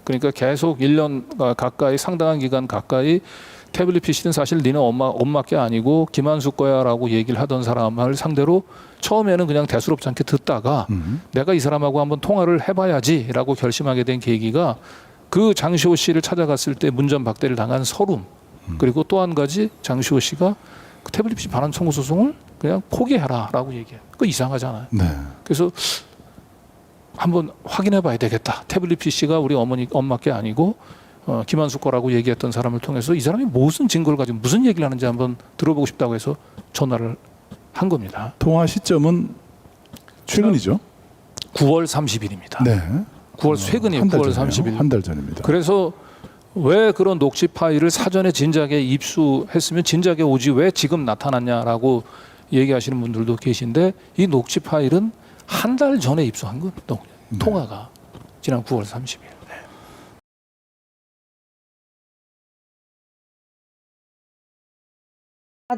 그러니까 계속 1년 가까이 상당한 기간 가까이 태블릿 PC는 사실 니네 엄마께 아니고 김한수 거야라고 얘기를 하던 사람을 상대로 처음에는 그냥 대수롭지 않게 듣다가 내가 이 사람하고 한번 통화를 해봐야지라고 결심하게 된 계기가 그 장시호 씨를 찾아갔을 때 문전박대를 당한 서름, 그리고 또 한 가지 장시호 씨가 그 태블릿 PC 반환 청구 소송을 그냥 포기해라라고 얘기해요. 그거 이상하잖아요. 네. 그래서 한번 확인해봐야 되겠다. 태블릿 PC가 우리 엄마께 아니고 김한수 거라고 얘기했던 사람을 통해서 이 사람이 무슨 증거를 가지고 무슨 얘기를 하는지 한번 들어보고 싶다고 해서 전화를 한 겁니다. 통화 시점은 최근이죠? 9월 30일입니다. 네. 9월 최근이에요. 한 달 9월 전이에요. 30일. 한 달 전입니다. 그래서 왜 그런 녹취 파일을 사전에 진작에 입수했으면 진작에 오지 왜 지금 나타났냐라고 얘기하시는 분들도 계신데, 이 녹취 파일은 한 달 전에 입수한 겁니다. 통화가 지난 9월 30일.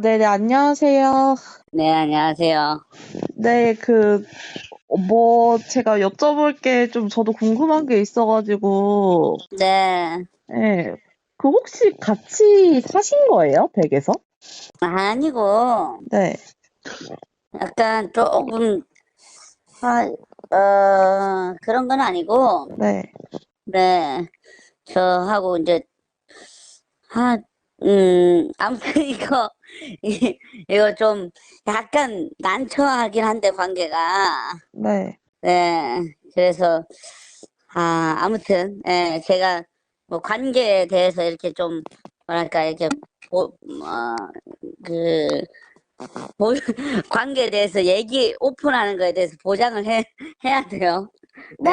네네, 안녕하세요. 네, 안녕하세요. 네, 제가 여쭤볼 게 좀 저도 궁금한 게 있어가지고, 네, 네, 혹시 같이 사신 거예요, 댁에서? 아니고, 네, 약간 조금, 그런 건 아니고, 네, 네, 저하고 이제, 아무튼 이거 좀 약간 난처하긴 한데, 관계가. 네, 네, 그래서, 아무튼, 예, 제가 뭐 관계에 대해서 이렇게 좀, 뭐랄까, 이렇게, 그, 관계에 대해서 오픈하는 거에 대해서 보장을 해야 돼요. 네.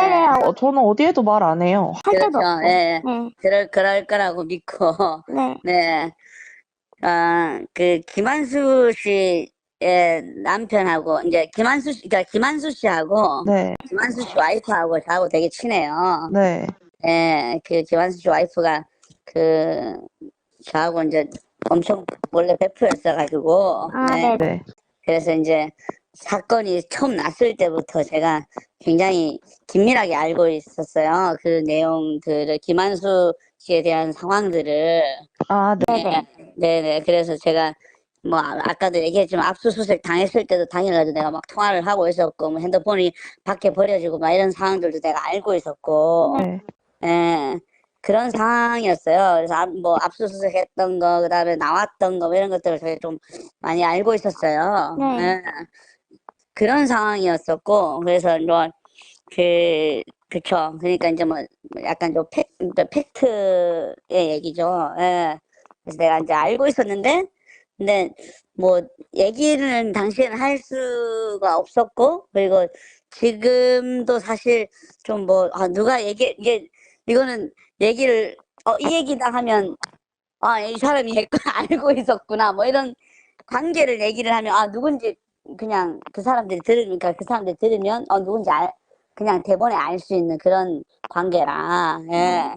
저는 어디에도 말 안 해요. 할 때도 그렇죠. 없고. 예. 네, 그럴 거라고 믿고. 네, 네. 김한수 씨의 남편하고, 이제 그러니까 김한수 씨하고, 네, 김한수 씨 와이프하고 저하고 되게 친해요. 네, 예, 김한수 씨 와이프가, 저하고 이제 엄청 원래 베프였어가지고. 네. 네, 그래서 이제 사건이 처음 났을 때부터 제가 굉장히 긴밀하게 알고 있었어요. 그 내용들을, 김한수 씨에 대한 상황들을. 네네. 네네. 그래서 제가 뭐 아까도 얘기했지만 압수수색 당했을 때도 당일날도 내가 막 통화를 하고 있었고, 뭐 핸드폰이 밖에 버려지고 막 이런 상황들도 내가 알고 있었고. 네, 예. 그런 상황이었어요. 그래서 뭐 압수수색 했던 거, 그다음에 나왔던 거, 뭐 이런 것들을 저희 좀 많이 알고 있었어요. 예. 그런 상황이었었고, 그래서 뭐, 그쵸. 그러니까 이제 뭐, 약간 좀 팩트의 얘기죠. 예. 그래서 내가 이제 알고 있었는데, 근데 뭐, 얘기는 당시에는 할 수가 없었고, 그리고 지금도 사실 좀 뭐, 누가 이거는 얘기를, 이 얘기다 하면, 이 사람이 했구나, 알고 있었구나, 뭐 이런 관계를 얘기를 하면, 누군지 그냥 그 사람들이 들으면, 누군지 그냥 대본에 알 수 있는 그런 관계라, 예.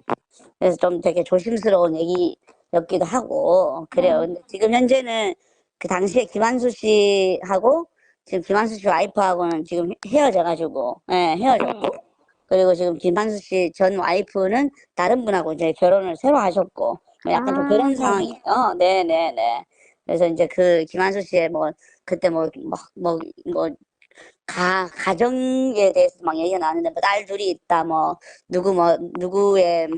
그래서 좀 되게 조심스러운 얘기였기도 하고, 그래요. 근데 지금 현재는 그 당시에 김한수 씨하고, 지금 김한수 씨 와이프하고는 지금 헤어져가지고, 예, 헤어졌고, 그리고 지금 김한수 씨 전 와이프는 다른 분하고 이제 결혼을 새로 하셨고, 뭐 약간 좀 그런 상황이에요. 네네네. 그래서 이제 그 김한수 씨의 뭐, 그때 가정에 대해서 막 얘기가 나왔는데, 뭐, 딸 둘이 있다, 누구의,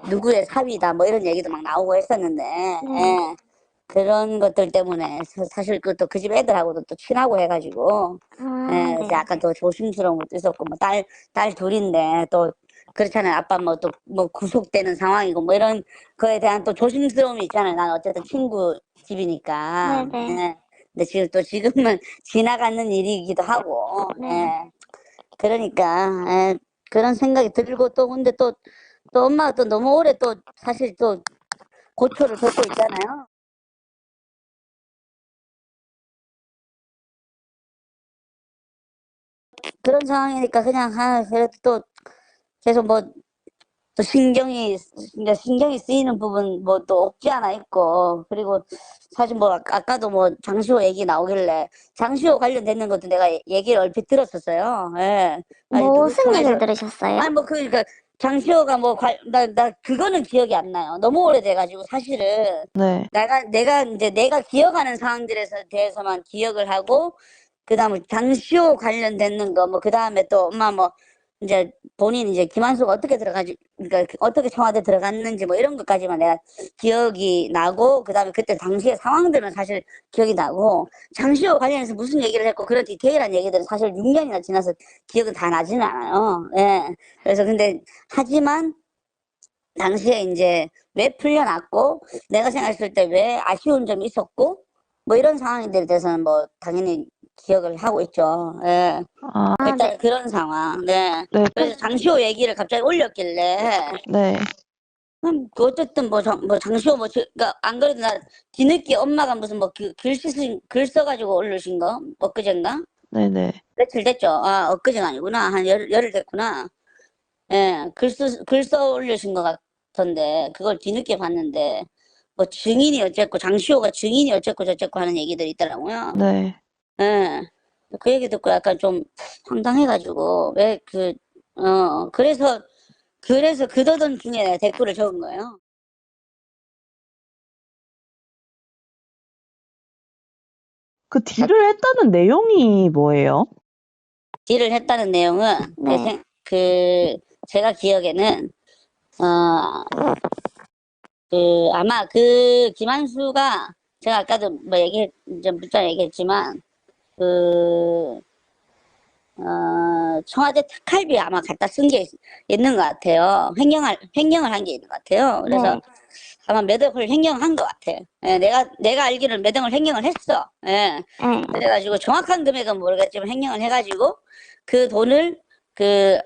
누구의 사위다, 뭐, 이런 얘기도 막 나오고 했었는데, 예. 그런 것들 때문에, 사실 또 그 집 애들하고도 또 친하고 해가지고, 예, 그래서 약간 더 조심스러운 것도 있었고, 뭐, 딸 둘인데, 또, 그렇잖아요. 아빠 구속되는 상황이고, 뭐, 이런 거에 대한 또 조심스러움이 있잖아요. 난 어쨌든 친구 집이니까. 예. 근데 지금은 지나가는 일이기도 하고, 예. 그러니까, 예, 그런 생각이 들고 또, 근데 또 엄마가 또 너무 오래 또 사실 또 고초를 겪고 있잖아요. 그런 상황이니까 그냥, 그래도 또 계속 또 신경이 쓰이는 부분 또 없지 않아 있고, 그리고 사실 아까도 장시호 얘기 나오길래 장시호 관련되는 것도 내가 얘기를 얼핏 들었었어요. 예. 무슨 얘기를 들으셨어요? 그러니까 장시호가 뭐, 나 그거는 기억이 안 나요. 너무 오래돼가지고, 사실은. 네. 내가 기억하는 상황들에서 대해서만 기억을 하고, 그 다음에 장시호 관련되는 거, 뭐, 그 다음에 또 엄마 뭐, 이제 본인 이제 김한수가 어떻게 그러니까 어떻게 청와대 들어갔는지 뭐 이런 것까지만 내가 기억이 나고, 그 다음에 그때 당시의 상황들은 사실 기억이 나고, 장시호 관련해서 무슨 얘기를 했고, 그런 디테일한 얘기들은 사실 6년이나 지나서 기억은 다 나지는 않아요. 예. 그래서 근데, 하지만, 당시에 이제 왜 풀려났고, 내가 생각했을 때 왜 아쉬운 점이 있었고, 뭐 이런 상황들에 대해서는 뭐 당연히 기억을 하고 있죠. 예. 아, 일단 그런 상황. 네. 네. 그래서 장시호 얘기를 갑자기 올렸길래, 네. 어쨌든 뭐, 장시호 그러니까 안 그래도 나 뒤늦게 엄마가 무슨 뭐 글 써가지고 올리신 거? 엊그젠가? 네네. 며칠 됐죠. 아, 엊그제가 아니구나. 한 열흘 됐구나. 예, 글 써 올리신 것 같던데, 그걸 뒤늦게 봤는데, 뭐 증인이 어쨌고, 장시호가 증인이 어쨌고 저쨌고 하는 얘기들이 있더라고요. 네. 예. 그 얘기 듣고 약간 좀 황당해가지고, 그래서 그러던 중에 내가 댓글을 적은 거예요. 그 딜을 했다는 내용이 뭐예요? 딜을 했다는 내용은, 제가 기억에는, 아마 김한수가, 제가 아까도 뭐 좀 문자 얘기했지만, 청와대 특활비 아마 갖다 쓴 게 있는 것 같아요. 횡령을 한 게 있는 것 같아요. 그래서 아마 몇 억을 횡령한 것 같아. 예, 내가 알기로는 몇 억을 횡령을 했어. 예. 그래가지고 정확한 금액은 모르겠지만 횡령을 해가지고 그 돈을 그러니까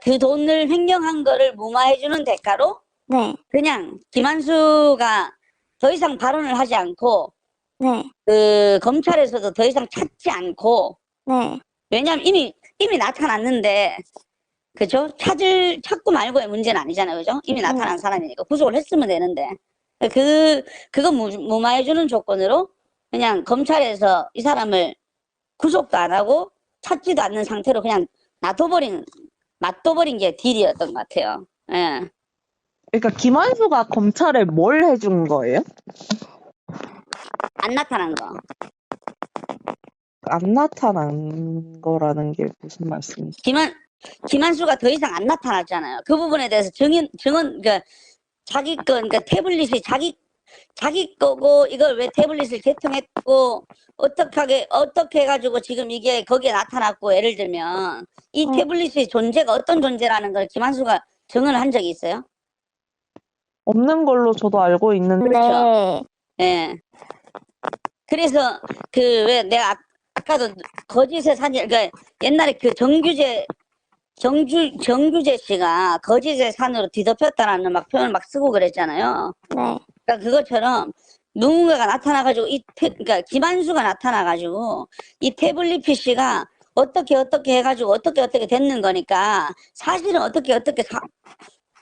그 돈을 횡령한 거를 무마해주는 대가로 그냥 김한수가 더 이상 발언을 하지 않고 그 검찰에서도 더 이상 찾지 않고 왜냐면 이미 나타났는데 그죠? 찾고 말고의 문제는 아니잖아요. 그죠? 이미 나타난 사람이니까 구속을 했으면 되는데 그거 무마해주는 조건으로 그냥 검찰에서 이 사람을 구속도 안 하고 찾지도 않는 상태로 그냥 놔둬버린 게 딜이었던 것 같아요. 예. 그러니까 김한수가 검찰에 뭘 해준 거예요? 안 나타난 거. 안 나타난 거라는 게 무슨 말씀이세요? 김한수가 더 이상 안 나타났잖아요. 그 부분에 대해서 증언, 그러니까 자기 거, 그러니까 태블릿이 자기 거고, 이걸 왜 태블릿을 개통했고, 어떻게 해가지고 지금 이게 거기에 나타났고, 예를 들면, 이 태블릿의 존재가 어떤 존재라는 걸 김한수가 증언을 한 적이 있어요? 없는 걸로 저도 알고 있는데. 그렇죠. 예. 그래서, 왜 내가 아까도 거짓의 산이, 그러니까 옛날에 그 정규재 씨가 거짓의 산으로 뒤덮였다라는 막 표현을 막 쓰고 그랬잖아요. 그러니까 그것처럼 누군가가 나타나가지고 그러니까 김한수가 나타나가지고 이 태블릿 PC가 어떻게 해가지고 어떻게 됐는 거니까 사실은 어떻게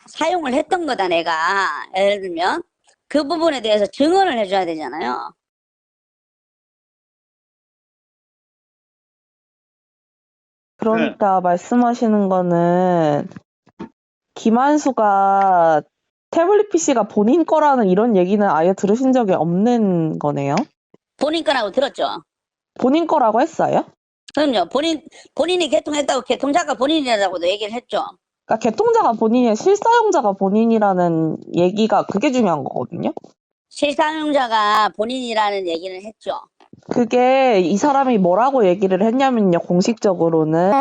사용을 했던 거다 내가 예를 들면 그 부분에 대해서 증언을 해줘야 되잖아요. 그러니까 말씀하시는 거는 김한수가 태블릿 PC가 본인 거라는 이런 얘기는 아예 들으신 적이 없는 거네요? 본인 거라고 들었죠. 본인 거라고 했어요? 그럼요. 본인이 개통했다고 개통자가 본인이라고도 얘기를 했죠. 그러니까 개통자가 본인이 실사용자가 본인이라는 얘기가 그게 중요한 거거든요. 실사용자가 본인이라는 얘기를 했죠. 그게 이 사람이 뭐라고 얘기를 했냐면요. 공식적으로는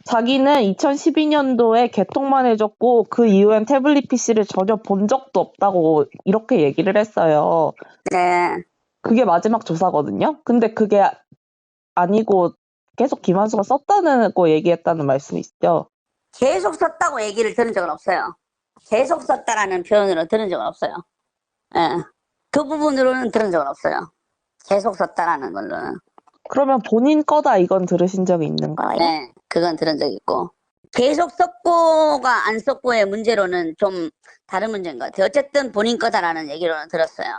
자기는 2012년도에 개통만 해줬고 그 이후엔 태블릿 PC를 전혀 본 적도 없다고 이렇게 얘기를 했어요. 네. 그게 마지막 조사거든요. 근데 그게 아니고 계속 김한수가 썼다고 얘기했다는 말씀이시죠? 계속 썼다고 얘기를 들은 적은 없어요. 계속 썼다라는 표현으로 들은 적은 없어요. 예. 그 부분으로는 들은 적은 없어요. 계속 썼다라는 걸로는. 그러면 본인 거다 이건 들으신 적이 있는 거예요? 네. 그건 들은 적 있고. 계속 썼고가 안 썼고의 문제로는 좀 다른 문제인 것 같아요. 어쨌든 본인 거다라는 얘기로는 들었어요.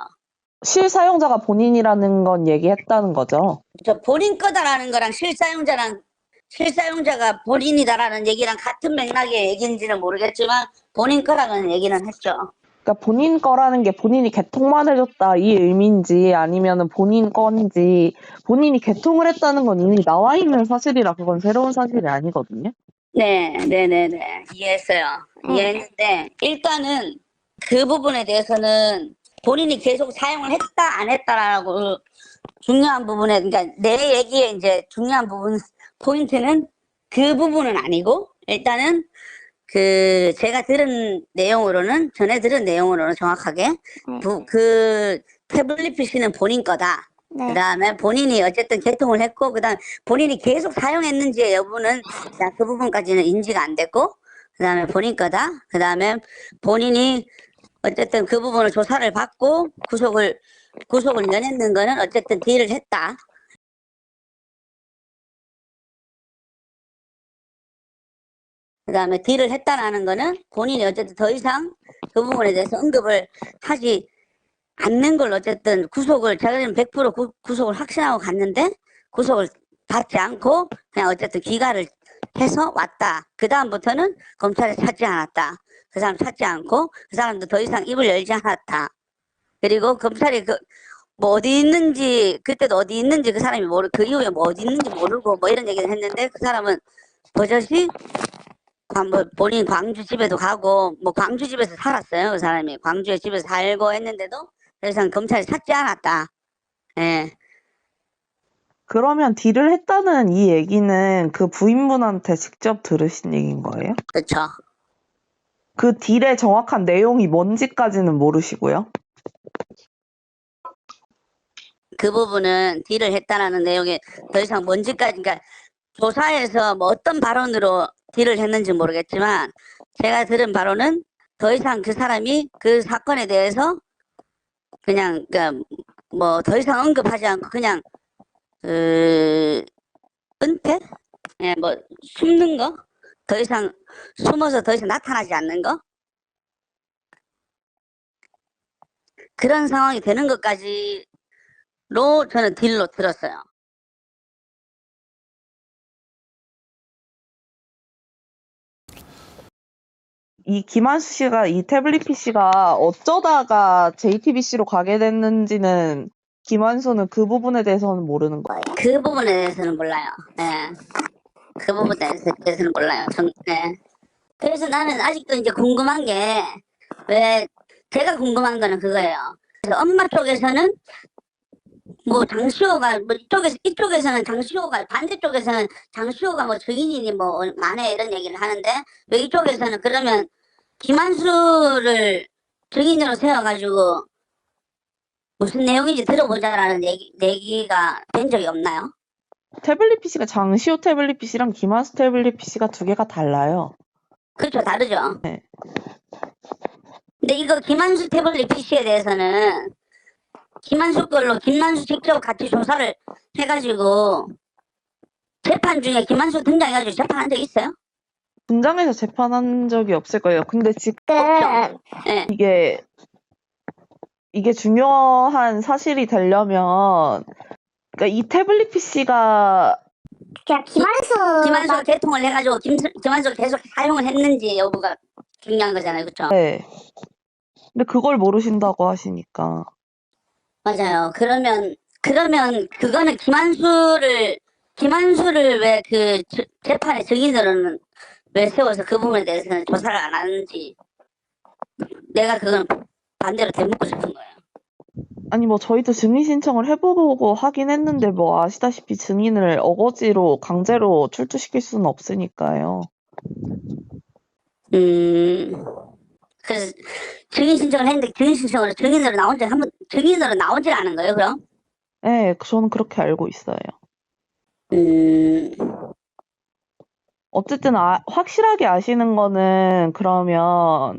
실사용자가 본인이라는 건 얘기했다는 거죠. 저 본인 거다라는 거랑 실사용자랑 실사용자가 본인이다라는 얘기랑 같은 맥락의 얘기인지는 모르겠지만 본인 거라는 얘기는 했죠. 그러니까 본인 거라는 게 본인이 개통만 해줬다 이 의미인지 아니면은 본인 건지 본인이 개통을 했다는 건 이미 나와 있는 사실이라 그건 새로운 사실이 아니거든요. 네네네네 이해했어요. 이해했는데 일단은 그 부분에 대해서는 본인이 계속 사용을 했다 안 했다라고 중요한 부분에 그러니까 내 얘기에 이제 중요한 부분 포인트는 그 부분은 아니고 일단은 그 제가 들은 내용으로는 전에 들은 내용으로는 정확하게 그 태블릿 PC는 본인 거다. 그다음에 본인이 어쨌든 개통을 했고 그다음 본인이 계속 사용했는지의 여부는 자, 그 부분까지는 인지가 안 됐고 그다음에 본인 거다. 그다음에 본인이 어쨌든 그 부분을 조사를 받고 구속을 면했는 거는 어쨌든 딜을 했다. 그다음에 딜을 했다라는 거는 본인이 어쨌든 더 이상 그 부분에 대해서 언급을 하지 않는 걸 어쨌든 자기는 100% 구속을 확신하고 갔는데 구속을 받지 않고 그냥 어쨌든 귀가를 해서 왔다. 그 다음부터는 검찰에 찾지 않았다. 그 사람 찾지 않고 그 사람도 더 이상 입을 열지 않았다. 그리고 검찰이 뭐 어디 있는지 그때도 어디 있는지 그 사람이 그 이후에 뭐 어디 있는지 모르고 뭐 이런 얘기를 했는데 그 사람은 버젓이 본인 광주 집에도 가고 뭐 광주 집에서 살았어요. 그 사람이 광주에 집에서 살고 했는데도 더 이상 검찰이 찾지 않았다. 예. 그러면 딜을 했다는 이 얘기는 그 부인분한테 직접 들으신 얘기인 거예요? 그렇죠. 그 딜의 정확한 내용이 뭔지까지는 모르시고요. 그 부분은 딜을 했다라는 내용이 더 이상 뭔지까지 그러니까 조사에서 뭐 어떤 발언으로 딜을 했는지 모르겠지만 제가 들은 바로는 더 이상 그 사람이 그 사건에 대해서 그냥 뭐 더 이상 언급하지 않고 그냥 은폐? 예, 뭐 숨는 거? 더 이상 숨어서 더 이상 나타나지 않는 거? 그런 상황이 되는 것까지로 저는 딜로 들었어요. 이 김한수 씨가 이 태블릿 PC가 어쩌다가 JTBC로 가게 됐는지는 김한수는 그 부분에 대해서는 모르는 거예요. 그 부분에 대해서는 몰라요. 예. 그 부분에 대해서는 몰라요. 네. 그래서 나는 아직도 이제 궁금한 게 제가 궁금한 거는 그거예요. 그래서 엄마 쪽에서는 뭐 장시호가 뭐 이쪽에서는 장시호가 반대쪽에서는 장시호가 뭐 증인이니 뭐 만에 이런 얘기를 하는데 왜 이쪽에서는 그러면 김한수를 증인으로 세워가지고 무슨 내용인지 들어보자라는 얘기가 된 적이 없나요? 태블릿 PC가 장시호 태블릿 PC랑 김한수 태블릿 PC가 두 개가 달라요. 그렇죠, 다르죠. 네. 근데 이거 김한수 태블릿 PC에 대해서는 김한수 걸로 김한수 직접 같이 조사를 해가지고 재판 중에 김한수 등장해가지고 재판한 적 있어요? 분장해서 재판한 적이 없을 거예요. 근데 지금 네. 이게 중요한 사실이 되려면 그러니까 이 태블릿 PC가 그냥 김한수가 개통을 해가지고 김한수가 계속 사용을 했는지 여부가 중요한 거잖아요, 그렇죠? 네. 근데 그걸 모르신다고 하시니까 맞아요. 그러면 그거는 김한수를 왜 그 재판의 증인으로는 왜 세워서 그 부분에 대해서는 조사를 안 하는지 내가 그건 반대로 되묻고 싶은 거예요. 아니 뭐 저희도 증인 신청을 해보고 하긴 했는데 뭐 아시다시피 증인을 어거지로 강제로 출두시킬 수는 없으니까요. 그래서 증인 신청을 했는데 증인으로 나오질 않은 거예요, 그럼? 네, 저는 그렇게 알고 있어요. 어쨌든 확실하게 아시는 거는 그러면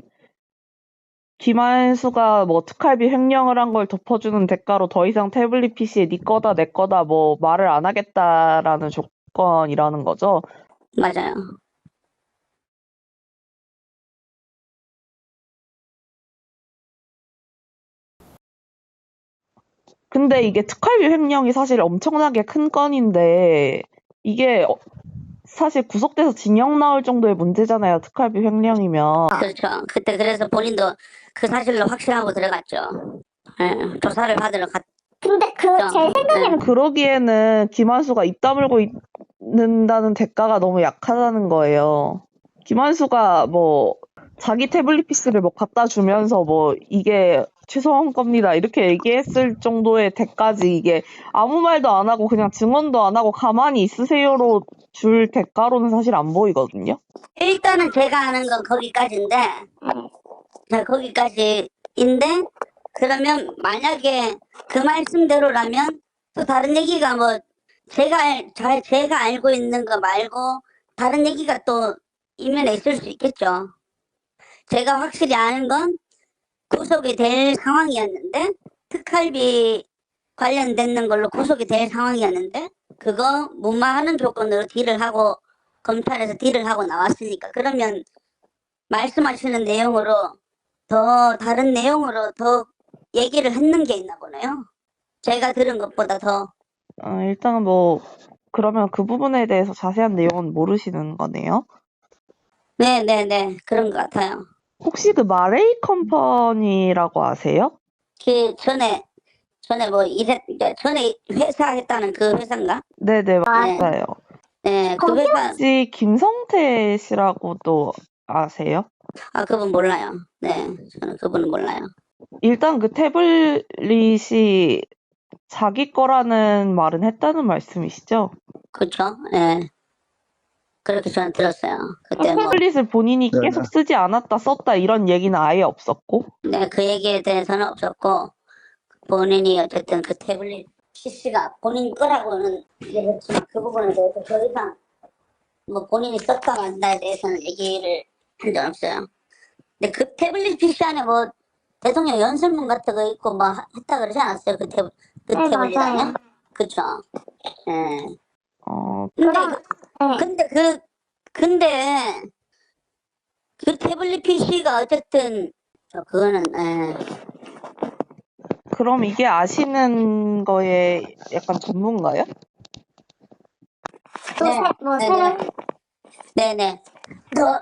김한수가 뭐 특활비 횡령을 한 걸 덮어주는 대가로 더 이상 태블릿 PC에 네 거다 내 거다 뭐 말을 안 하겠다라는 조건이라는 거죠. 맞아요. 근데 이게 특활비 횡령이 사실 엄청나게 큰 건인데 이게 사실 구속돼서 징역 나올 정도의 문제잖아요. 특활비 횡령이면. 그렇죠. 그때 그래서 본인도 그 사실로 확신하고 들어갔죠. 예, 조사를 받으러 갔. 근데 제 생각에는 그러기에는 김한수가 입 다물고 있는다는 대가가 너무 약하다는 거예요. 김한수가 뭐 자기 태블릿 PC를 뭐 갖다 주면서 뭐 이게 최소한 겁니다 이렇게 얘기했을 정도의 대가지, 이게 아무 말도 안 하고 그냥 증언도 안 하고 가만히 있으세요로 줄 대가로는 사실 안 보이거든요. 일단은 제가 아는 건 거기까지인데, 자, 거기까지인데, 그러면 만약에 그 말씀대로라면 또 다른 얘기가 뭐 제가 알고 있는 거 말고 다른 얘기가 또 이면에 있을 수 있겠죠. 제가 확실히 아는 건 구속이 될 상황이었는데, 특활비 관련되는 걸로 구속이 될 상황이었는데, 그거 무마하는 조건으로 딜을 하고 검찰에서 딜을 하고 나왔으니까, 그러면 말씀하시는 내용으로 더 다른 내용으로 더 얘기를 했는 게 있나 보네요. 제가 들은 것보다 더. 일단 뭐 그러면 그 부분에 대해서 자세한 내용은 모르시는 거네요. 네네네, 그런 것 같아요. 혹시 그 마레이 컴퍼니라고 아세요? 그 전에 뭐 전에 회사 했다는 그 회사인가? 네네, 맞아요. 네, 그 회사. 혹시 김성태 씨라고도 아세요? 아, 그분 몰라요. 네, 저는 그분은 몰라요. 일단 그 태블릿이 자기 거라는 말은 했다는 말씀이시죠? 그렇죠? 네. 그렇게 저는 들었어요. 그때 뭐, 태블릿을 본인이 네. 계속 쓰지 않았다, 썼다 이런 얘기는 아예 없었고. 네, 그 얘기에 대해서는 없었고, 본인이 어쨌든 그 태블릿 PC가 본인 거라고는 얘기했지만 그 부분에 대해서 더 이상 뭐 본인이 썼다 만다에 대해서는 얘기를 한 적 없어요. 근데 그 태블릿 PC 안에 뭐 대통령 연설문 같은 거 있고 뭐 했다 그러지 않았어요? 그 태블릿 맞아요. 안에? 그쵸? 예. 그럼 근데 그 태블릿 PC가 어쨌든 그거는 그럼 이게 아시는 거에 약간 전문가요? 네네. 네네. 더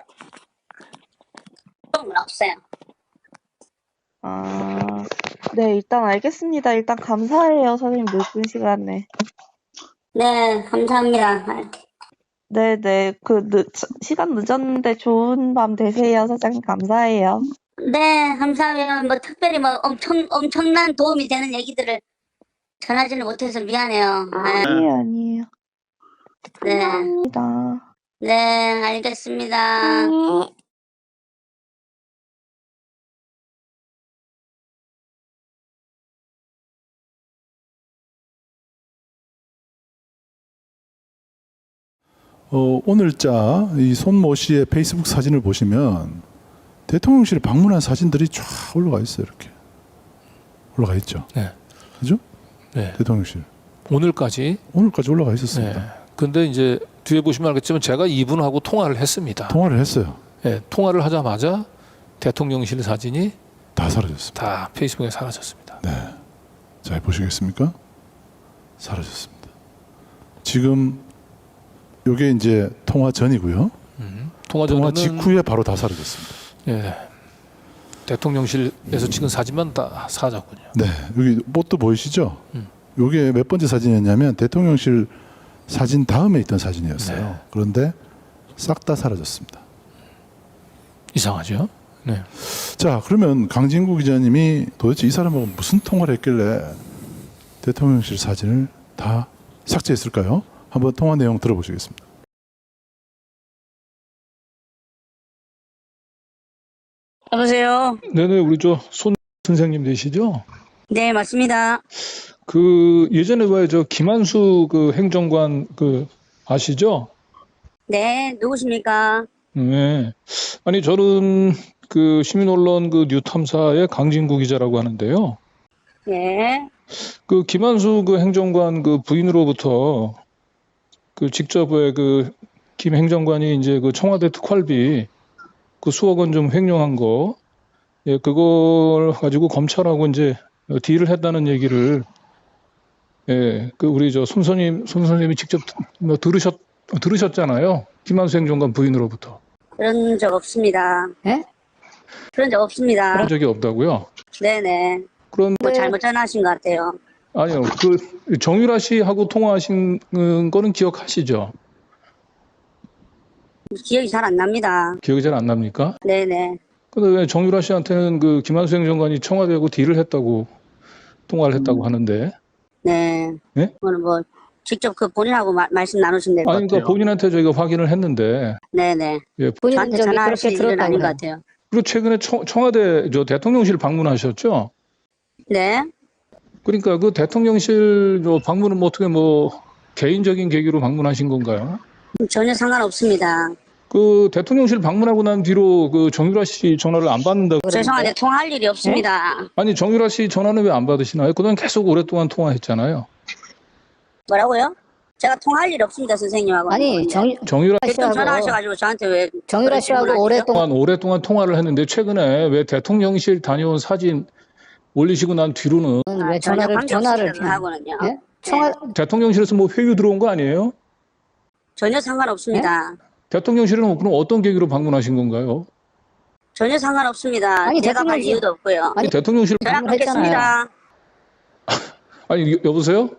그런 건 없어요. 네, 일단 알겠습니다. 일단 감사해요, 선생님, 늦은 시간에. 네, 감사합니다. 네네, 시간 늦었는데 좋은 밤 되세요, 사장님. 감사해요. 네, 감사해요. 뭐 특별히 뭐 엄청난 도움이 되는 얘기들을 전하지는 못해서 미안해요. 아니에요. 네, 감사합니다. 네, 알겠습니다. 오늘자 이 손모 씨의 페이스북 사진을 보시면 대통령실 방문한 사진들이 쫙 올라가 있어요. 이렇게 올라가 있죠. 네. 그죠? 네. 대통령실 오늘까지. 올라가 있었습니다. 네. 근데 이제 뒤에 보시면 알겠지만 제가 이분하고 통화를 했습니다. 통화를 했어요. 네, 통화를 하자마자 대통령실 사진이 다 사라졌습니다. 다 페이스북에 사라졌습니다. 네. 잘 보시겠습니까? 사라졌습니다. 지금 요게 이제 통화 전이고요. 통화 통화 전에는 직후에 바로 다 사라졌습니다. 예, 대통령실에서 찍은 사진만 다 사라졌군요. 네. 여기 뭣도 보이시죠? 요게 몇 번째 사진이었냐면 대통령실 사진 다음에 있던 사진이었어요. 네. 그런데 싹 다 사라졌습니다. 이상하죠? 네. 자, 그러면 강진구 기자님이 도대체 이 사람하고 무슨 통화를 했길래 대통령실 사진을 다 삭제했을까요? 한번 통화 내용 들어보시겠습니다. 여보세요? 네네, 우리 손 선생님 되시죠? 네, 맞습니다. 그 예전에 왜 저 김한수 그 행정관 그 아시죠? 네, 누구십니까? 네. 아니 저는 그 시민언론 그 뉴탐사의 강진구 기자라고 하는데요. 네. 그 김한수 그 행정관 그 부인으로부터 그 직접 그 김 행정관이 이제 그 청와대 특활비 그 수억 원 좀 횡령한 거, 예, 그걸 가지고 검찰하고 이제 딜을 했다는 얘기를, 예, 그 우리 손 선생님이 직접 뭐 들으셨잖아요. 김한수 행정관 부인으로부터. 그런 적 없습니다. 예? 그런 적 없습니다. 그런 적이 없다고요? 네네. 그럼 뭐 잘못 전화하신 것 같아요. 아니요. 그 정유라 씨하고 통화하신 거는 기억하시죠? 기억이 잘 안 납니다. 기억이 잘 안 납니까? 네네. 근데 왜 정유라 씨한테는 그 김한수 행정관이 청와대하고 딜을 했다고 통화를 했다고 하는데? 네. 예? 오늘 뭐 직접 그 본인하고 말씀 나누시면 될 것 아니, 같아요. 그러니까 본인한테 저희가 확인을 했는데, 네네. 예. 본인은 저한테 저기 전화하실 그렇게 일은 아닌 것 들었다고요. 같아요. 그리고 최근에 청와대 대통령실 방문하셨죠? 네. 그러니까 그 대통령실 방문은 뭐 어떻게 뭐 개인적인 계기로 방문하신 건가요? 전혀 상관없습니다. 그 대통령실 방문하고 난 뒤로 그 정유라 씨 전화를 안 받는다고. 죄송한데 통화할 일이 없습니다. 아니, 정유라 씨 전화는 왜 안 받으시나요? 그동안 계속 오랫동안 통화했잖아요. 뭐라고요? 제가 통화할 일이 없습니다, 선생님하고. 아니 정유라 대통령 씨하고 전화하셔가지고 저한테 왜 정유라 씨하고 오랫동안 통화를 했는데 최근에 왜 대통령실 다녀온 사진 올리시고 난 뒤로는 왜 전혀 전화를 관계없습니다. 하고는요. 예? 청와 대통령실에서 뭐 회유 들어온 거 아니에요? 전혀 상관없습니다. 대통령실은 그럼 어떤 계기로 방문하신 건가요? 전혀 상관없습니다. 아니, 제가 갈 대통령실- 이유도 없고요. 아니, 대통령실 전화 방문했잖아요. 끊겠습니다. 아니 여보세요?